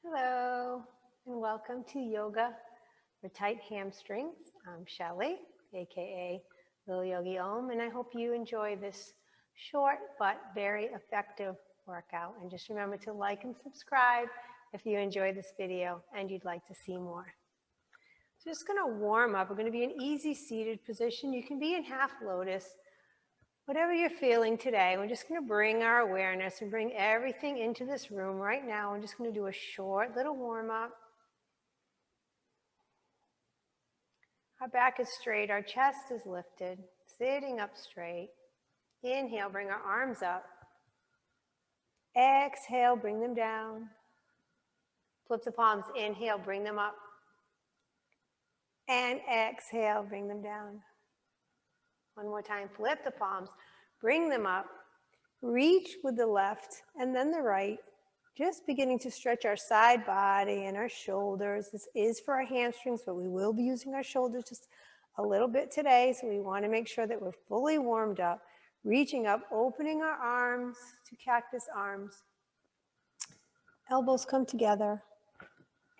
Hello, and welcome to Yoga for Tight Hamstrings. I'm Shelly, aka lilyogiolm, and I hope you enjoy this short but very effective workout. And just remember to like and subscribe if you enjoy this video and you'd like to see more. So just going to warm up. We're going to be in easy seated position. You can be in half lotus. Whatever you're feeling today, we're just going to bring our awareness and bring everything into this room right now. We're just going to do a short little warm-up. Our back is straight, our chest is lifted, sitting up straight. Inhale, bring our arms up. Exhale, bring them down. Flip the palms, inhale, bring them up. And exhale, bring them down. One more time, flip the palms, bring them up, reach with the left and then the right, just beginning to stretch our side body and our shoulders. This is for our hamstrings, but we will be using our shoulders just a little bit today, so we want to make sure that we're fully warmed up. Reaching up, opening our arms to cactus arms. Elbows come together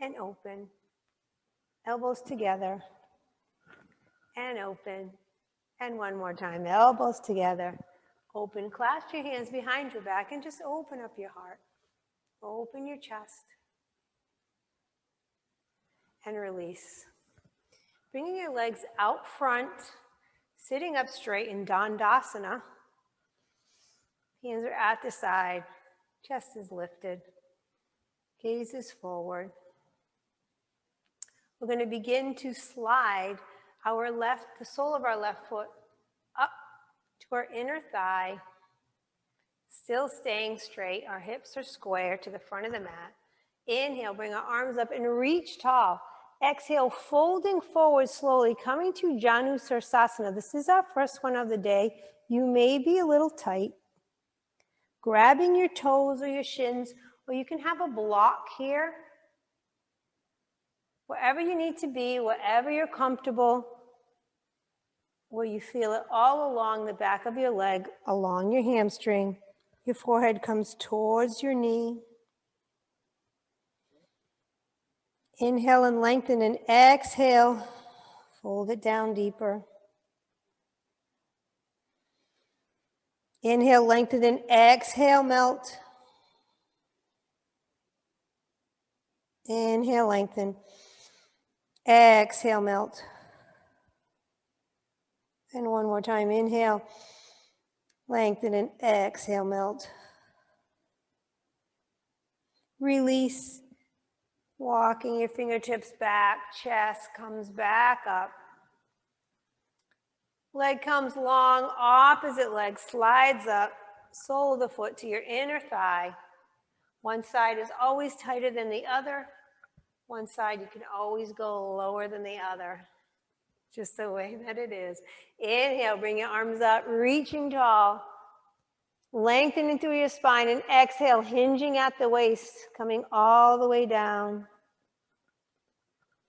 and open. Elbows together and open. And one more time, elbows together, open, clasp your hands behind your back and just open up your heart. Open your chest and release. Bringing your legs out front, sitting up straight in Dandasana. Hands are at the side, chest is lifted, gaze is forward. We're going to begin to slide the sole of our left foot up to our inner thigh, still staying straight. Our hips are square to the front of the mat. Inhale, bring our arms up and reach tall. Exhale, folding forward slowly, coming to Janus Asana. This is our first one of the day. You may be a little tight. Grabbing your toes or your shins, or you can have a block here. Wherever you need to be, wherever you're comfortable, where you feel it all along the back of your leg, along your hamstring. Your forehead comes towards your knee. Inhale and lengthen, and exhale, fold it down deeper. Inhale, lengthen, and exhale, melt. Inhale, lengthen. Exhale, melt. And one more time, inhale, lengthen, and exhale, melt. Release, walking your fingertips back, chest comes back up. Leg comes long, opposite leg slides up, sole of the foot to your inner thigh. One side is always tighter than the other. One side you can always go lower than the other. Just the way that it is. Inhale, bring your arms up, reaching tall. Lengthening through your spine, and exhale, hinging at the waist, coming all the way down.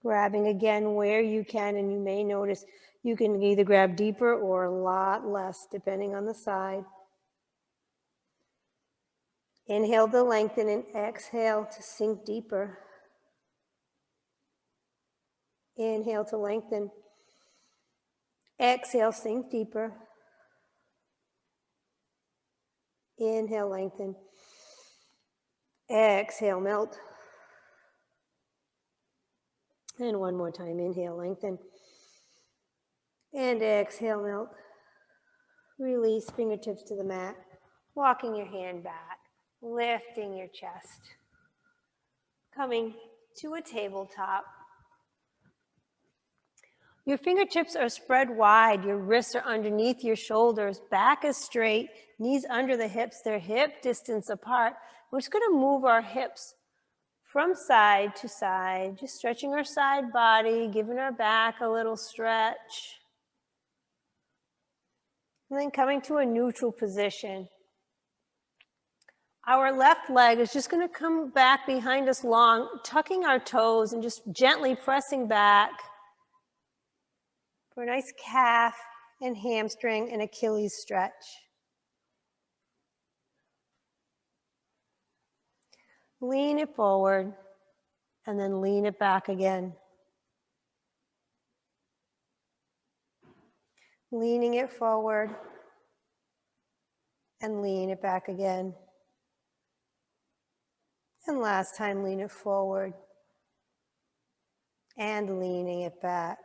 Grabbing again where you can, and you may notice you can either grab deeper or a lot less, depending on the side. Inhale to lengthen, and exhale to sink deeper. Inhale to lengthen. Exhale, sink deeper. Inhale, lengthen. Exhale, melt. And one more time, inhale, lengthen. And exhale, melt. Release, fingertips to the mat. Walking your hand back. Lifting your chest. Coming to a tabletop. Your fingertips are spread wide. Your wrists are underneath your shoulders. Back is straight. Knees under the hips. They're hip distance apart. We're just going to move our hips from side to side. Just stretching our side body, giving our back a little stretch. And then coming to a neutral position. Our left leg is just going to come back behind us long, tucking our toes and just gently pressing back. For a nice calf and hamstring and Achilles stretch. Lean it forward. and then lean it back again. Leaning it forward and lean it back again. And last time, lean it forward and leaning it back.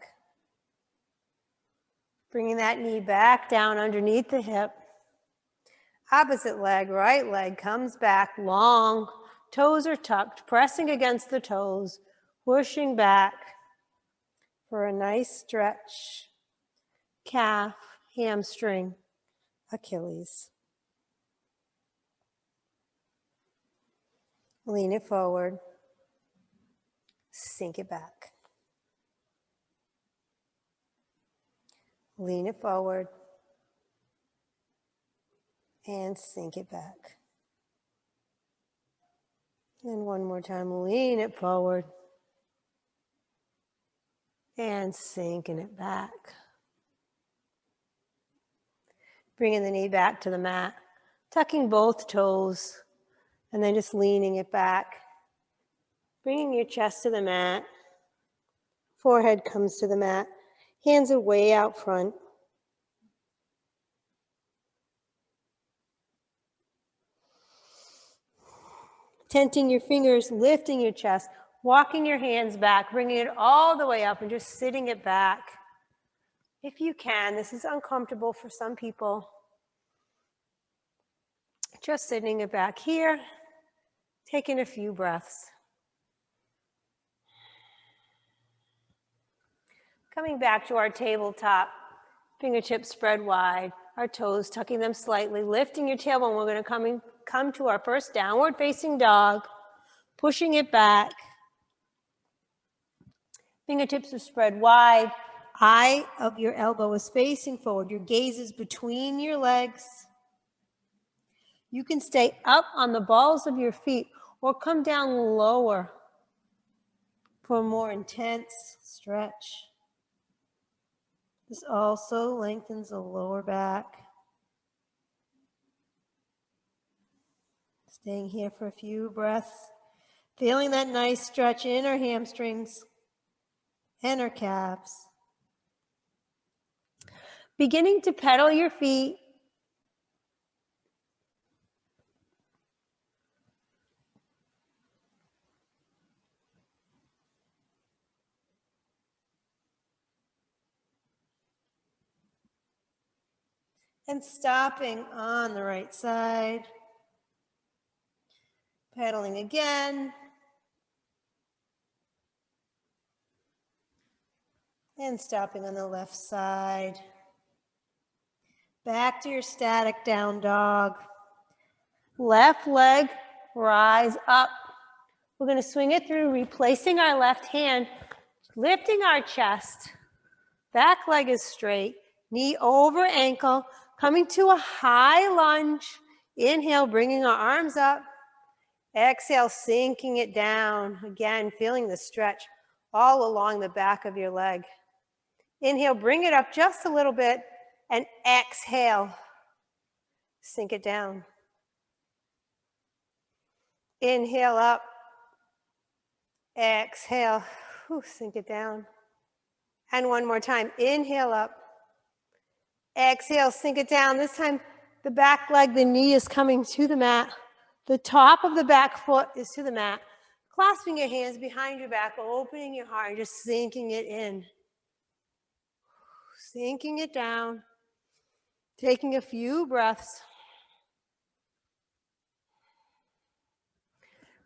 Bringing that knee back down underneath the hip. Opposite leg, right leg comes back long. Toes are tucked, pressing against the toes, pushing back for a nice stretch. Calf, hamstring, Achilles. Lean it forward. Sink it back. Lean it forward. And sink it back. And one more time, lean it forward. And sinking it back. Bringing the knee back to the mat. Tucking both toes. And then just leaning it back. Bringing your chest to the mat. Forehead comes to the mat. Hands are way out front. Tenting your fingers, lifting your chest, walking your hands back, bringing it all the way up and just sitting it back. If you can, this is uncomfortable for some people. Just sitting it back here, taking a few breaths. Coming back to our tabletop, fingertips spread wide, our toes tucking them slightly, lifting your tailbone. We're going to come to our first downward facing dog, pushing it back. Fingertips are spread wide. Eye of your elbow is facing forward. Your gaze is between your legs. You can stay up on the balls of your feet or come down lower for a more intense stretch. This also lengthens the lower back. Staying here for a few breaths. Feeling that nice stretch in our hamstrings and our calves. Beginning to pedal your feet. And stopping on the right side. Pedaling again. And stopping on the left side. Back to your static down dog. Left leg, rise up. We're going to swing it through, replacing our left hand, lifting our chest. Back leg is straight, knee over ankle, coming to a high lunge. Inhale, bringing our arms up. Exhale, sinking it down. Again, feeling the stretch all along the back of your leg. Inhale, bring it up just a little bit, and exhale, sink it down. Inhale up, exhale, sink it down. And one more time, inhale up, exhale, sink it down. This time, the back leg, the knee is coming to the mat. The top of the back foot is to the mat. Clasping your hands behind your back, opening your heart, and just sinking it in. Sinking it down. Taking a few breaths.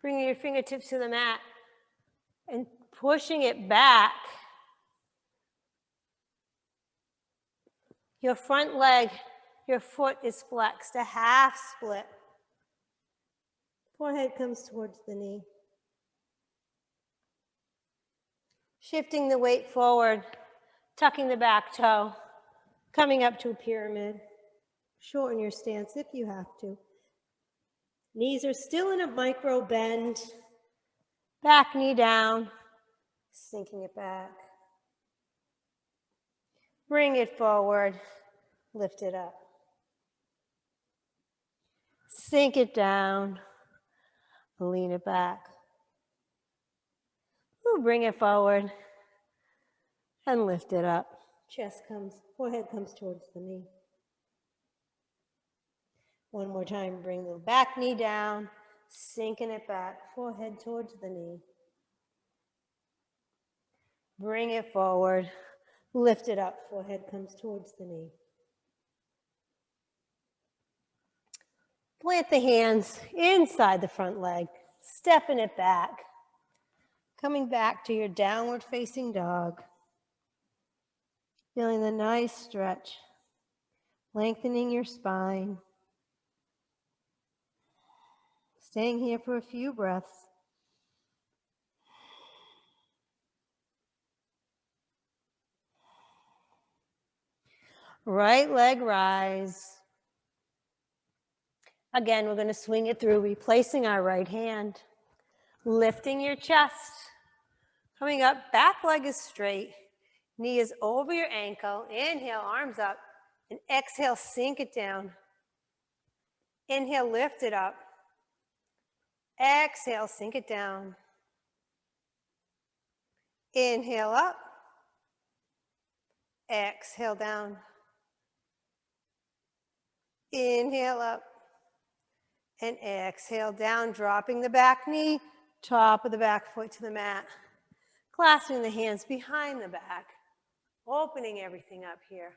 Bringing your fingertips to the mat and pushing it back. Your front leg, your foot is flexed, a half split. Forehead comes towards the knee. Shifting the weight forward, tucking the back toe, coming up to a pyramid. Shorten your stance if you have to. Knees are still in a micro bend. Back knee down, sinking it back. Bring it forward, lift it up. Sink it down, lean it back. Bring it forward and lift it up. Forehead comes towards the knee. One more time, bring the back knee down, sinking it back, forehead towards the knee. Bring it forward, lift it up, forehead comes towards the knee. Plant the hands inside the front leg, stepping it back, coming back to your downward facing dog. Feeling the nice stretch, lengthening your spine. Staying here for a few breaths. Right leg rise. Again, we're going to swing it through, replacing our right hand. Lifting your chest. Coming up, back leg is straight. Knee is over your ankle. Inhale, arms up. And exhale, sink it down. Inhale, lift it up. Exhale, sink it down. Inhale up. Exhale down. Inhale up. And exhale down, dropping the back knee, top of the back foot to the mat. Clasping the hands behind the back. Opening everything up here.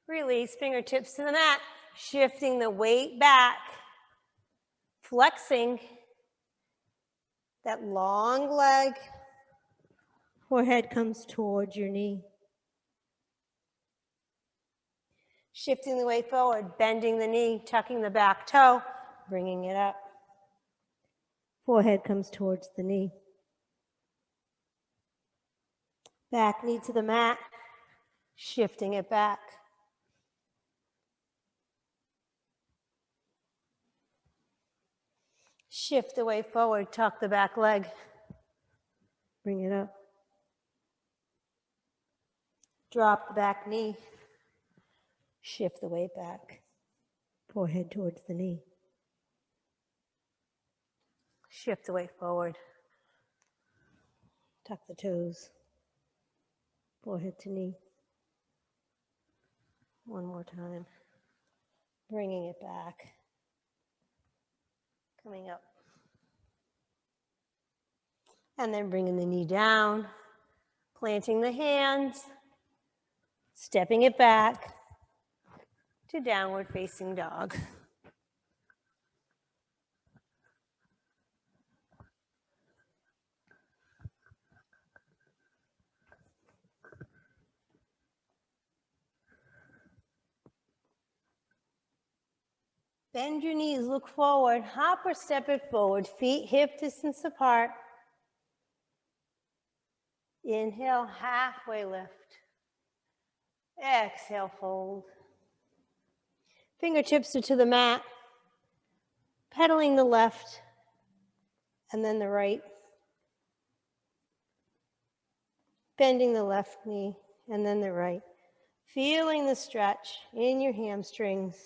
Release, fingertips to the mat. Shifting the weight back. Flexing that long leg. Forehead comes towards your knee. Shifting the weight forward, bending the knee, tucking the back toe, bringing it up. Forehead comes towards the knee. Back knee to the mat, shifting it back. Shift the weight forward, tuck the back leg, bring it up. Drop the back knee. Shift the weight back, forehead towards the knee. Shift the weight forward. Tuck the toes, forehead to knee. One more time. Bringing it back. Coming up. And then bringing the knee down, planting the hands, stepping it back to downward facing dog. Bend your knees, look forward, hop or step it forward, feet hip distance apart. Inhale, halfway lift. Exhale, fold. Fingertips are to the mat, pedaling the left and then the right. Bending the left knee and then the right. Feeling the stretch in your hamstrings.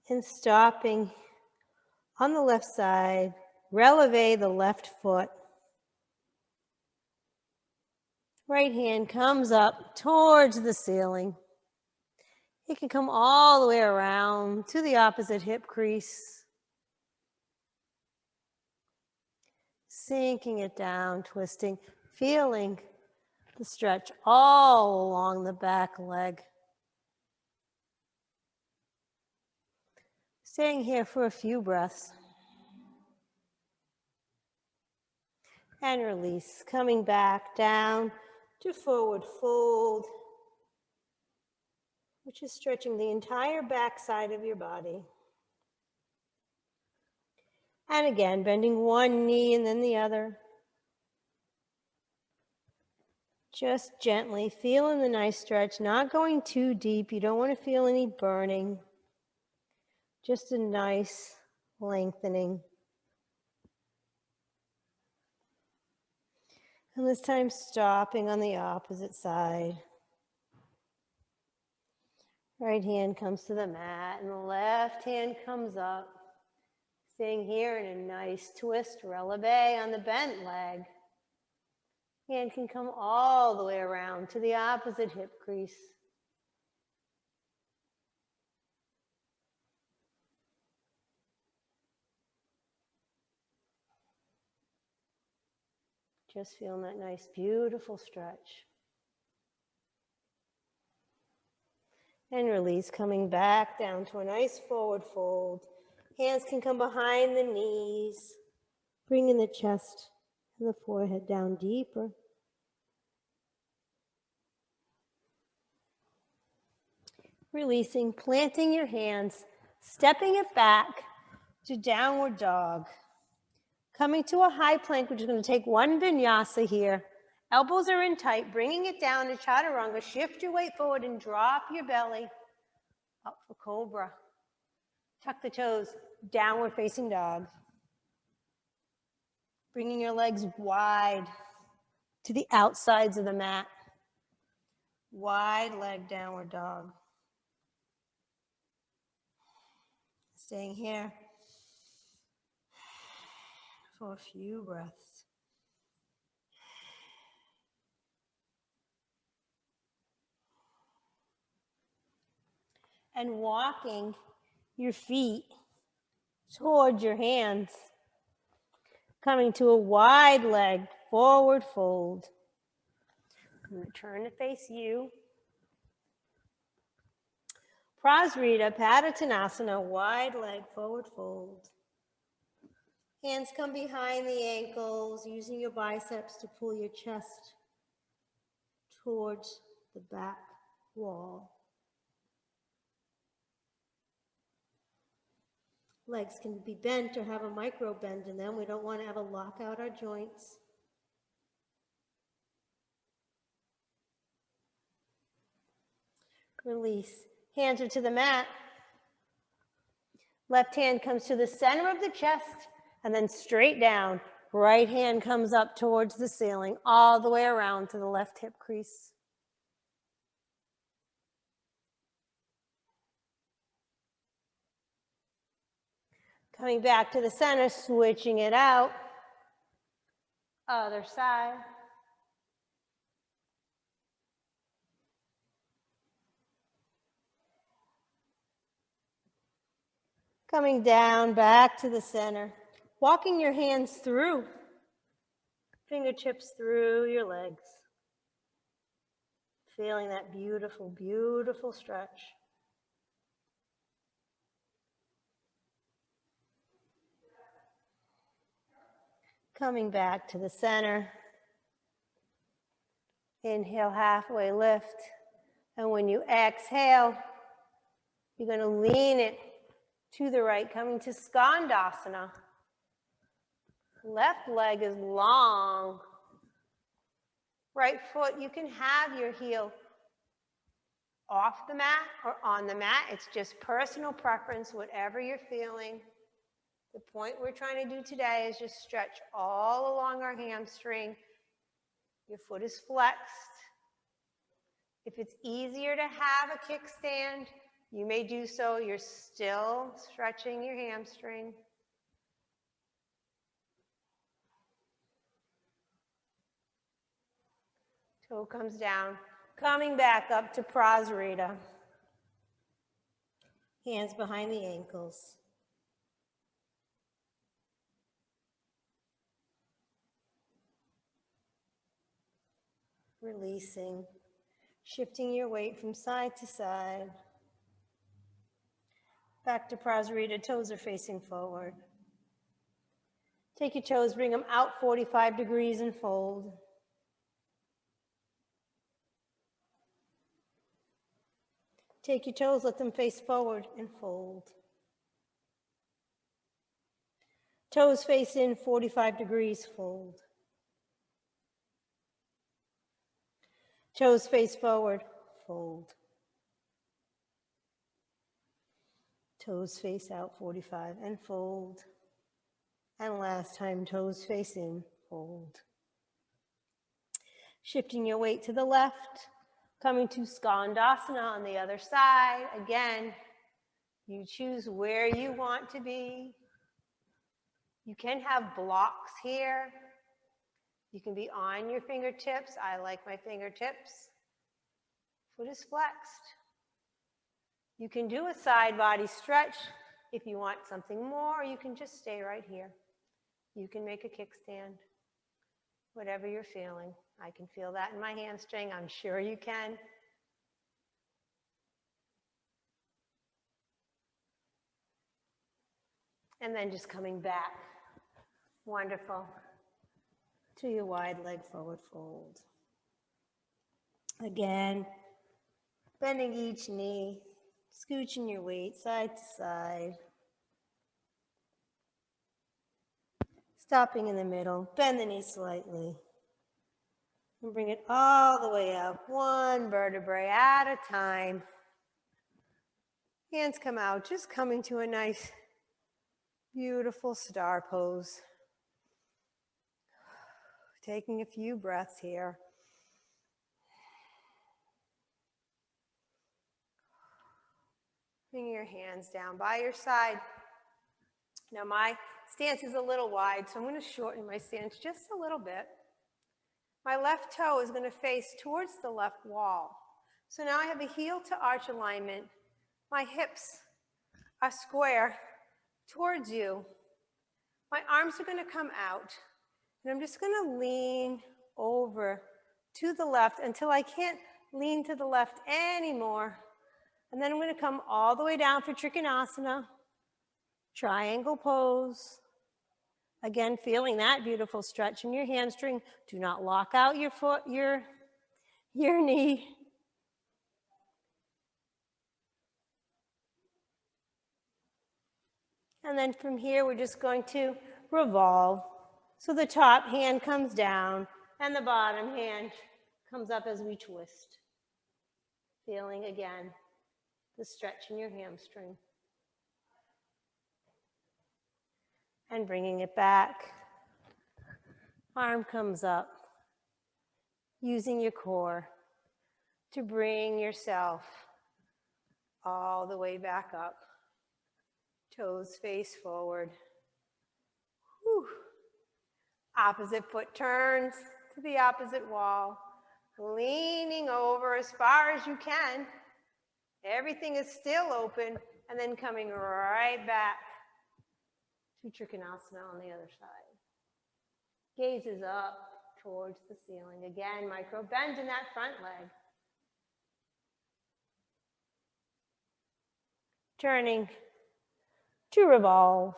And stopping on the left side, releve the left foot. Right hand comes up towards the ceiling. It can come all the way around to the opposite hip crease. Sinking it down, twisting, feeling the stretch all along the back leg. Staying here for a few breaths. And release, coming back down to forward fold, which is stretching the entire back side of your body. And again, bending one knee and then the other. Just gently feeling the nice stretch, not going too deep. You don't want to feel any burning. Just a nice lengthening. And this time stopping on the opposite side. Right hand comes to the mat and the left hand comes up. Staying here in a nice twist releve on the bent leg. Hand can come all the way around to the opposite hip crease. Just feeling that nice, beautiful stretch. And release, coming back down to a nice forward fold. Hands can come behind the knees, bringing the chest and the forehead down deeper. Releasing, planting your hands, stepping it back to downward dog. Coming to a high plank, which is going to take one vinyasa here. Elbows are in tight, bringing it down to chaturanga. Shift your weight forward and drop your belly up for cobra. Tuck the toes, downward facing dog. Bringing your legs wide to the outsides of the mat. Wide leg downward dog. Staying here for a few breaths. And walking your feet towards your hands. Coming to a wide leg forward fold. I'm going to turn to face you. Prasarita, Padottanasana, wide leg forward fold. Hands come behind the ankles, using your biceps to pull your chest towards the back wall. Legs can be bent or have a micro bend in them. We don't want to ever lock out our joints. Release. Hands are to the mat. Left hand comes to the center of the chest and then straight down. Right hand comes up towards the ceiling, all the way around to the left hip crease. Coming back to the center, switching it out. Other side. Coming down, back to the center. Walking your hands through. Fingertips through your legs. Feeling that beautiful, beautiful stretch. Coming back to the center. Inhale, halfway lift. And when you exhale, you're going to lean it to the right, coming to Skandasana. Left leg is long. Right foot, you can have your heel off the mat or on the mat. It's just personal preference, whatever you're feeling. The point we're trying to do today is just stretch all along our hamstring. Your foot is flexed. If it's easier to have a kickstand, you may do so. You're still stretching your hamstring. Toe comes down. Coming back up to Prasarita. Hands behind the ankles. Releasing. Shifting your weight from side to side. Back to Prasarita, toes are facing forward. Take your toes, bring them out 45 degrees and fold. Take your toes, let them face forward and fold. Toes face in 45 degrees, fold. Toes face forward, fold. Toes face out 45 and fold. And last time, toes face in, fold. Shifting your weight to the left, coming to Skandasana on the other side. Again, you choose where you want to be. You can have blocks here. You can be on your fingertips. I like my fingertips. Foot is flexed. You can do a side body stretch if you want something more, or you can just stay right here. You can make a kickstand, whatever you're feeling. I can feel that in my hamstring. I'm sure you can. And then just coming back. Wonderful. To your wide leg forward fold. Again, bending each knee, scooching your weight side to side. Stopping in the middle, bend the knee slightly. And bring it all the way up, one vertebrae at a time. Hands come out, just coming to a nice, beautiful star pose. Taking a few breaths here. Bring your hands down by your side. Now my stance is a little wide, so I'm going to shorten my stance just a little bit. My left toe is going to face towards the left wall. So now I have a heel to arch alignment. My hips are square towards you. My arms are going to come out. And I'm just going to lean over to the left until I can't lean to the left anymore. And then I'm going to come all the way down for Trikonasana. Triangle pose. Again, feeling that beautiful stretch in your hamstring. Do not lock out your foot, your knee. And then from here, we're just going to revolve. So the top hand comes down and the bottom hand comes up as we twist. Feeling again the stretch in your hamstring. And bringing it back. Arm comes up. Using your core to bring yourself all the way back up. Toes face forward. Whew. Opposite foot turns to the opposite wall. Leaning over as far as you can. Everything is still open. And then coming right back to Trikonasana on the other side. Gaze is up towards the ceiling. Again, micro bend in that front leg. Turning to revolve.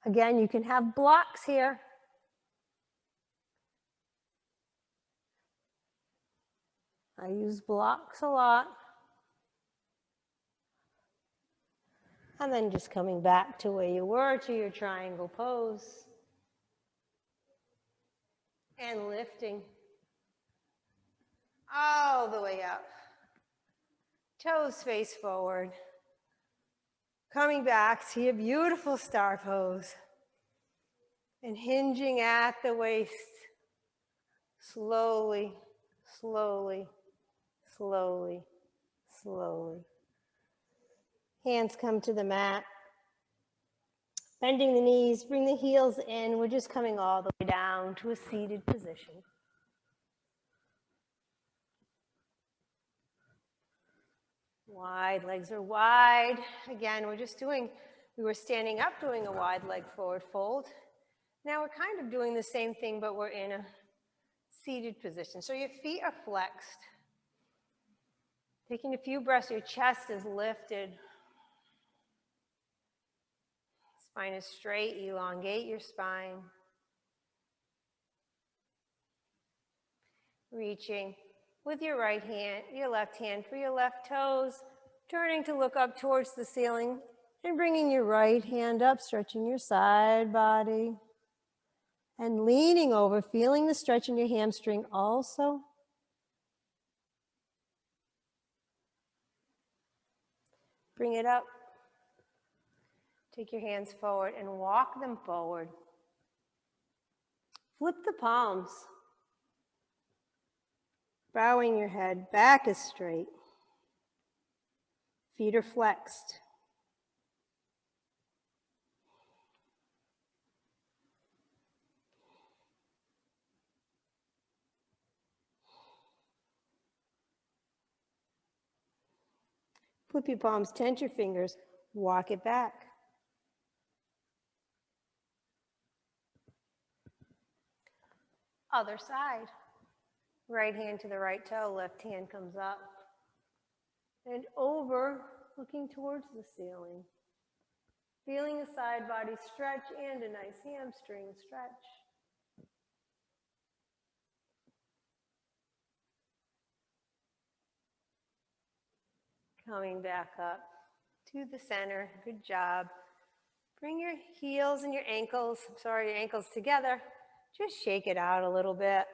Again, you can have blocks here. I use blocks a lot. And then just coming back to where you were, to your triangle pose. And lifting all the way up. Toes face forward. Coming back to your beautiful star pose. And hinging at the waist. Slowly, slowly, slowly, slowly. Hands come to the mat. Bending the knees, bring the heels in. We're just coming all the way down to a seated position. Wide, legs are wide. Again, we were standing up doing a wide leg forward fold. Now we're kind of doing the same thing, but we're in a seated position. So your feet are flexed. Taking a few breaths, your chest is lifted. Spine is straight, elongate your spine. Reaching with your right hand, your left hand for your left toes, turning to look up towards the ceiling and bringing your right hand up, stretching your side body and leaning over, feeling the stretch in your hamstring also. Bring it up. Take your hands forward and walk them forward. Flip the palms. Bowing your head, back is straight. Feet are flexed. Flip your palms, tense your fingers, walk it back. Other side. Right hand to the right toe, left hand comes up. And over, looking towards the ceiling. Feeling a side body stretch and a nice hamstring stretch. Coming back up to the center. Good job. Bring your heels and your ankles together. Just shake it out a little bit.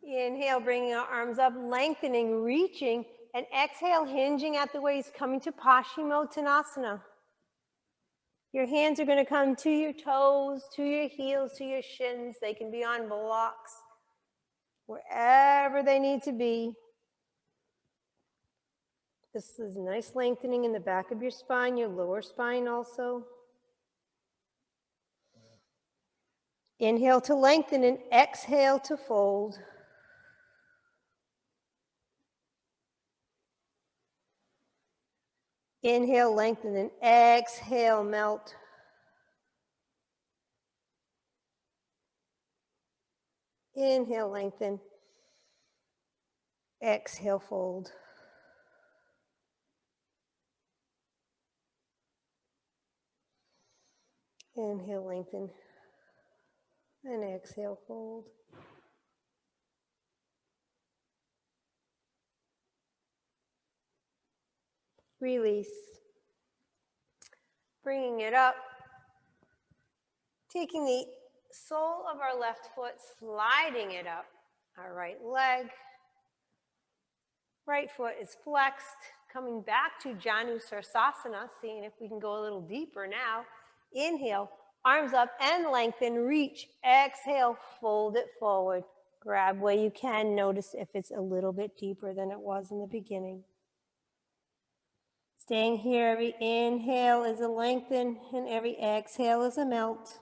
Inhale, bringing our arms up, lengthening, reaching, and exhale, hinging at the waist, coming to Pashimo Tanasana. Your hands are going to come to your toes, to your heels, to your shins. They can be on blocks, wherever they need to be. This is nice lengthening in the back of your spine, your lower spine also. Inhale to lengthen and exhale to fold. Inhale, lengthen, and exhale, melt. Inhale, lengthen. Exhale, fold. Inhale, lengthen. And exhale, fold. Release. Bringing it up. Taking the sole of our left foot, sliding it up our right leg. Right foot is flexed. Coming back to Janus Asana, seeing if we can go a little deeper now. Inhale, arms up and lengthen, reach. Exhale, fold it forward. Grab where you can. Notice if it's a little bit deeper than it was in the beginning. Staying here, every inhale is a lengthen and every exhale is a melt.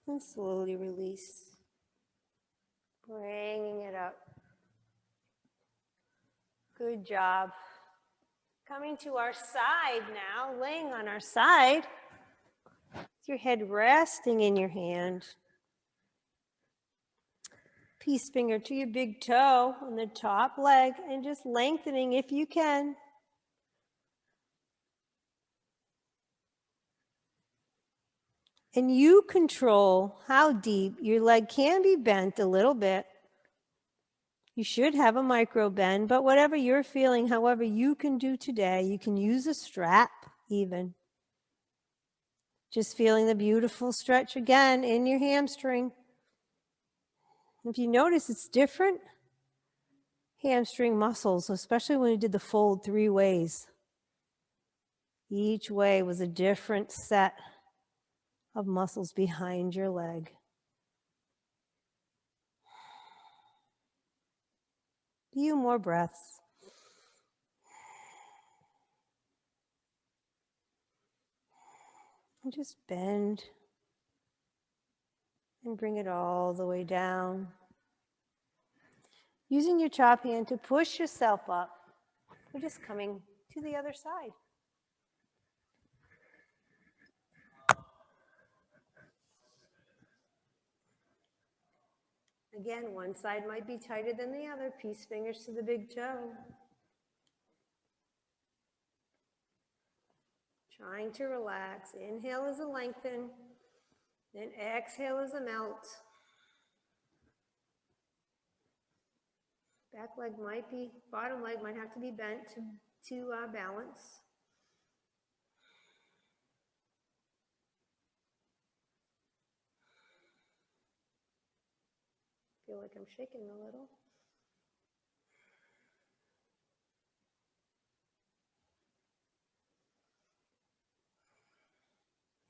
And slowly release. Bringing it up. Good job. Coming to our side now, laying on our side. With your head resting in your hand. Peace finger to your big toe on the top leg and just lengthening if you can. And you control how deep your leg can be bent a little bit. You should have a micro bend, but whatever you're feeling, however you can do today, you can use a strap even. Just feeling the beautiful stretch again in your hamstring. If you notice, it's different hamstring muscles, especially when you did the fold 3 ways. Each way was a different set of muscles behind your leg. Few more breaths. And just bend and bring it all the way down. Using your chop hand to push yourself up. We're just coming to the other side. Again, one side might be tighter than the other. Peace fingers to the big toe. Trying to relax. Inhale is a lengthen. Then exhale is a melt. Back leg might be, bottom leg might have to be bent to balance. Feel like I'm shaking a little.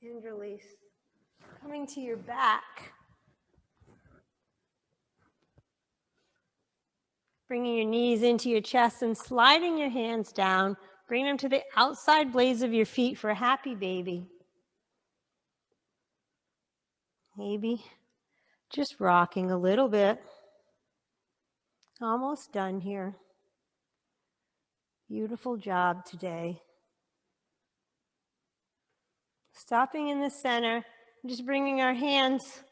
And release. Coming to your back. Bringing your knees into your chest and sliding your hands down. Bring them to the outside blades of your feet for a happy baby. Maybe just rocking a little bit. Almost done here. Beautiful job today. Stopping in the center, just bringing our hands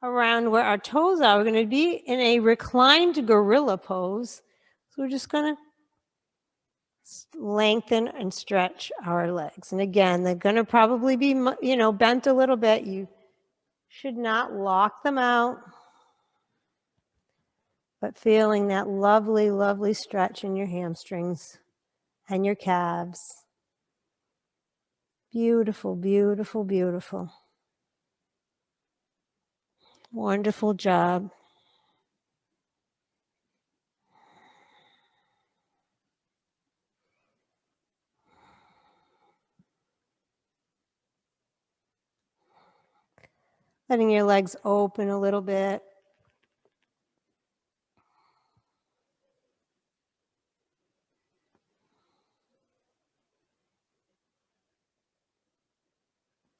around where our toes are. We're going to be in a reclined gorilla pose. So we're just going to lengthen and stretch our legs. And again, they're going to probably be, bent a little bit. You should not lock them out, but feeling that lovely, lovely stretch in your hamstrings and your calves. Beautiful, beautiful, beautiful. Wonderful job. Letting your legs open a little bit.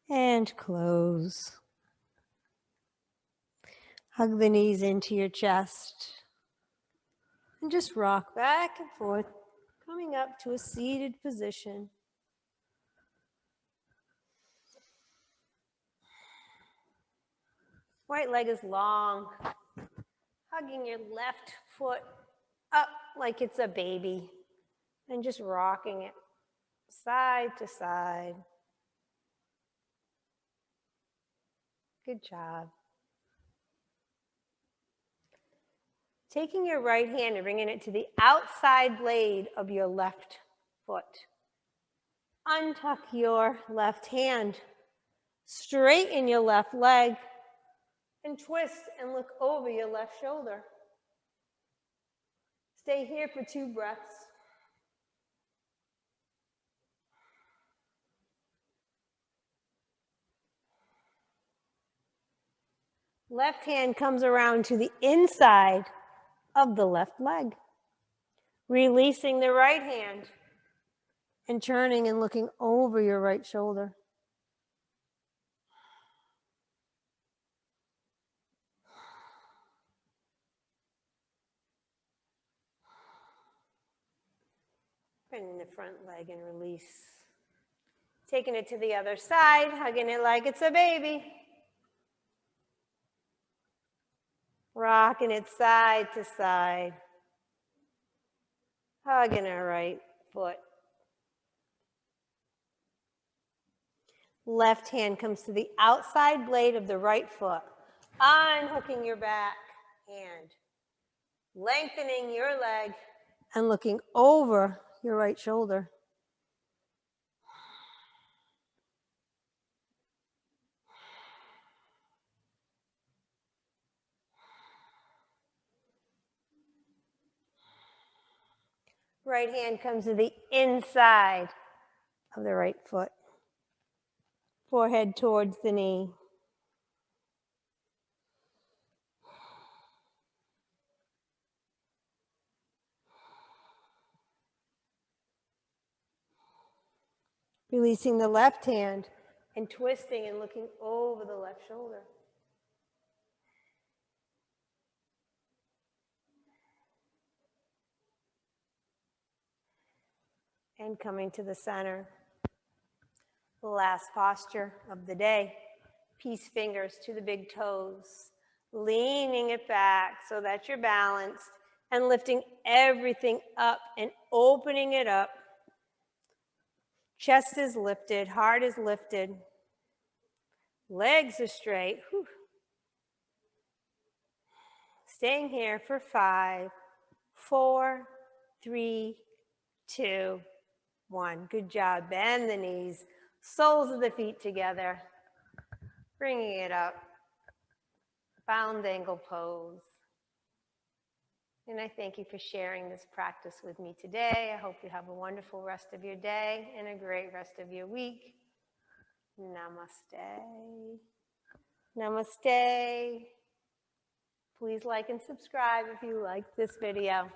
And close. Hug the knees into your chest. And just rock back and forth, coming up to a seated position. Right leg is long. Hugging your left foot up like it's a baby. And just rocking it side to side. Good job. Taking your right hand and bringing it to the outside blade of your left foot. Untuck your left hand. Straighten your left leg. And twist and look over your left shoulder. Stay here for 2 breaths. Left hand comes around to the inside of the left leg. Releasing the right hand and turning and looking over your right shoulder. Bringing the front leg and release. Taking it to the other side, hugging it like it's a baby. Rocking it side to side. Hugging our right foot. Left hand comes to the outside blade of the right foot. Unhooking your back hand. Lengthening your leg and looking over your right shoulder. Right hand comes to the inside of the right foot. Forehead towards the knee. Releasing the left hand and twisting and looking over the left shoulder. And coming to the center. The last posture of the day. Peace fingers to the big toes. Leaning it back so that you're balanced and lifting everything up and opening it up. Chest is lifted, heart is lifted. Legs are straight. Whew. Staying here for 5, 4, 3, 2, 1. Good job. Bend the knees, soles of the feet together, bringing it up. Bound angle pose. And I thank you for sharing this practice with me today. I hope you have a wonderful rest of your day and a great rest of your week. Namaste. Namaste. Please like and subscribe if you like this video.